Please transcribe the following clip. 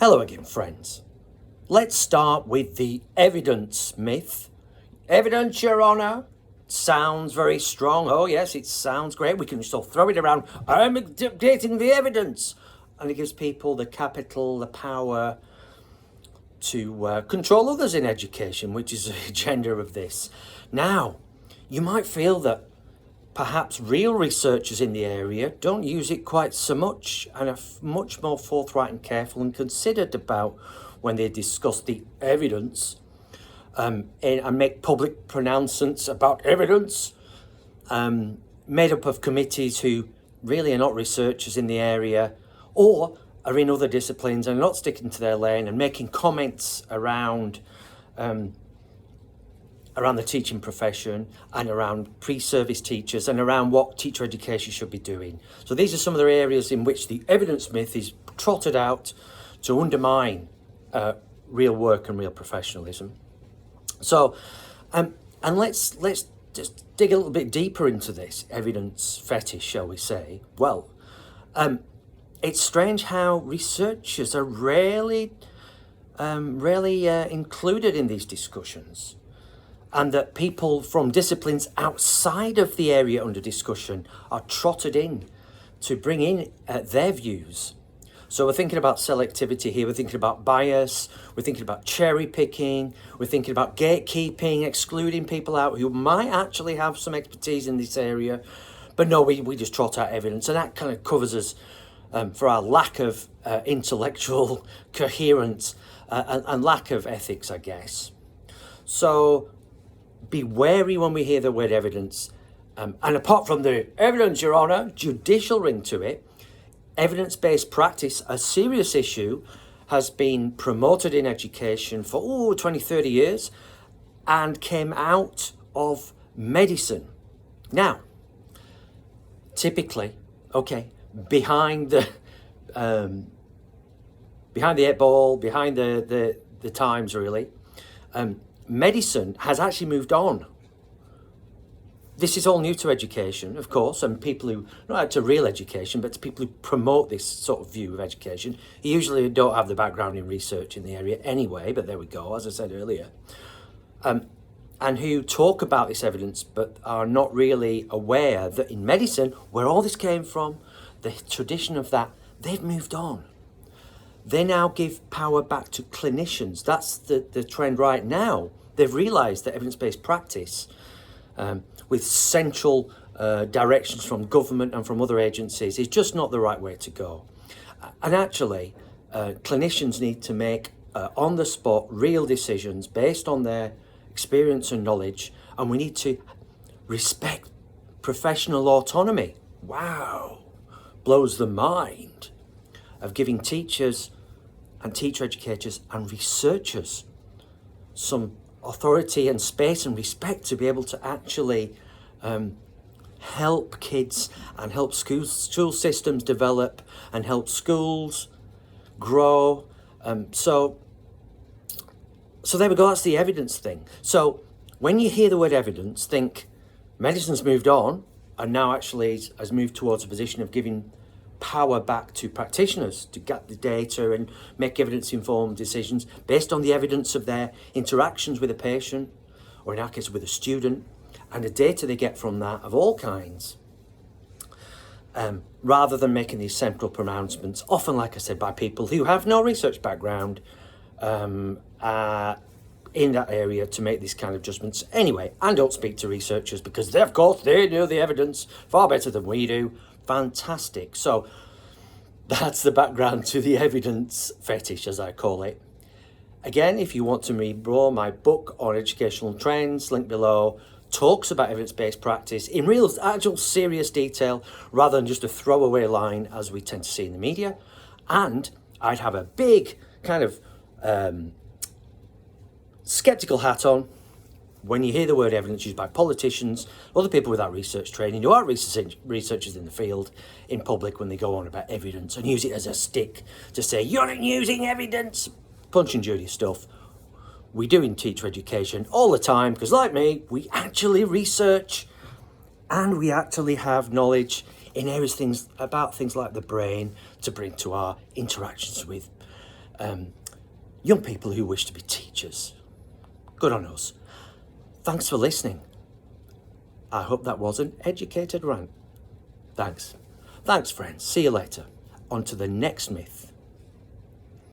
Hello again, friends. Let's start with the evidence myth. Evidence, Your Honour, sounds very strong. Oh yes, it sounds great. We can just all throw it around. I'm dictating the evidence. And it gives people the capital, the power to control others in education, which is the agenda of this. Now, you might feel that perhaps real researchers in the area don't use it quite so much and are much more forthright and careful and considered about when they discuss the evidence and make public pronouncements about evidence, made up of committees who really are not researchers in the area or are in other disciplines and are not sticking to their lane and making comments around the teaching profession and around pre-service teachers and around what teacher education should be doing. So these are some of the areas in which the evidence myth is trotted out to undermine real work and real professionalism. So, and let's just dig a little bit deeper into this evidence fetish, shall we say. Well, it's strange how researchers are rarely included in these discussions, and that people from disciplines outside of the area under discussion are trotted in to bring in their views. So we're thinking about selectivity here, we're thinking about bias, we're thinking about cherry picking, we're thinking about gatekeeping, excluding people out who might actually have some expertise in this area. But no, we just trot out evidence, and that kind of covers us for our lack of intellectual coherence and lack of ethics, I guess. So be wary when we hear the word evidence. And apart from the evidence, Your Honour, judicial ring to it, evidence-based practice, a serious issue, has been promoted in education for 20, 30 years and came out of medicine. Now, typically, behind the eight ball, behind the times really, medicine has actually moved on. This is all new to education, of course, and people who, not to real education, but to people who promote this sort of view of education, usually don't have the background in research in the area anyway, but there we go, as I said earlier, and who talk about this evidence, but are not really aware that in medicine, where all this came from, the tradition of that, they've moved on. They now give power back to clinicians. That's the trend right now. They've realised that evidence-based practice, with central directions from government and from other agencies, is just not the right way to go. And actually, clinicians need to make on-the-spot real decisions based on their experience and knowledge, and we need to respect professional autonomy. Wow, blows the mind, of giving teachers and teacher educators and researchers some authority and space and respect to be able to actually help kids and help school systems develop and help schools grow. So there we go, that's the evidence thing. So when you hear the word evidence, think medicine's moved on and now actually has moved towards a position of giving power back to practitioners to get the data and make evidence-informed decisions based on the evidence of their interactions with a patient, or in our case with a student, and the data they get from that of all kinds, rather than making these central pronouncements, often, like I said, by people who have no research background in that area to make these kind of judgments anyway, and don't speak to researchers because they, of course, they know the evidence far better than we do. Fantastic. So that's the background to the evidence fetish, as I call it. Again, if you want to read more, my book on educational trends, link below, talks about evidence-based practice in real, actual, serious detail, rather than just a throwaway line as we tend to see in the media. And I'd have a big kind of skeptical hat on when you hear the word evidence used by politicians, other people without research training, who are researchers in the field, in public, when they go on about evidence and use it as a stick to say, you're not using evidence. Punch and Judy stuff. We do in teacher education all the time, because like me, we actually research and we actually have knowledge in areas about things like the brain to bring to our interactions with young people who wish to be teachers. Good on us. Thanks for listening. I hope that was an educated rant. Thanks. Thanks, friends. See you later. On to the next myth.